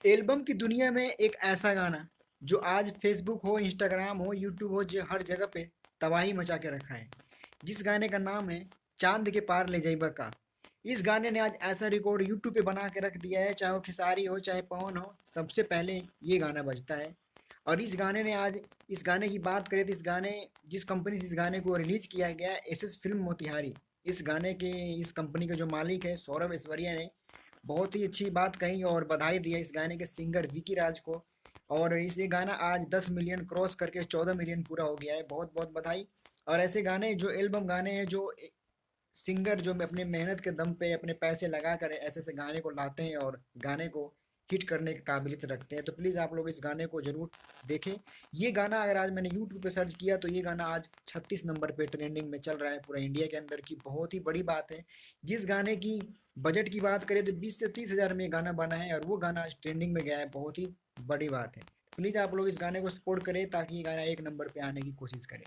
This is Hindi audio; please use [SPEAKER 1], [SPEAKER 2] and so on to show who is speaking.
[SPEAKER 1] एल्बम की दुनिया में एक ऐसा गाना जो आज फेसबुक हो, इंस्टाग्राम हो, यूट्यूब हो, जो हर जगह पे तबाही मचा के रखा है। जिस गाने का नाम है चांद के पार ले जाइबा का। इस गाने ने आज ऐसा रिकॉर्ड यूट्यूब पे बना के रख दिया है, चाहे वो खेसारी हो चाहे पवन हो, सबसे पहले ये गाना बजता है। और इस गाने ने आज, इस गाने की बात करें तो इस गाने, जिस कंपनी से इस गाने को रिलीज किया गया, एस एस फिल्म मोतिहारी, इस गाने के, इस कंपनी के जो मालिक है सौरभ ऐश्वर्या ने बहुत ही अच्छी बात कही और बधाई दी है इस गाने के सिंगर विकी राज को। और इस ये गाना आज 10 मिलियन क्रॉस करके 14 मिलियन पूरा हो गया है। बहुत बहुत बधाई। और ऐसे गाने, जो एल्बम गाने हैं, जो सिंगर जो अपने मेहनत के दम पे अपने पैसे लगा कर ऐसे ऐसे गाने को लाते हैं और गाने को हिट करने की काबिलियत रखते हैं, तो प्लीज़ आप लोग इस गाने को जरूर देखें। ये गाना अगर आज मैंने यूट्यूब पे सर्च किया तो ये गाना आज 36 नंबर पे ट्रेंडिंग में चल रहा है पूरा इंडिया के अंदर की, बहुत ही बड़ी बात है। जिस गाने की बजट की बात करें तो 20 से 30 हज़ार में ये गाना बना है और वो गाना आज ट्रेंडिंग में गया है, बहुत ही बड़ी बात है। प्लीज़ आप लोग इस गाने को सपोर्ट करें ताकि ये गाना एक नंबर पे आने की कोशिश करें।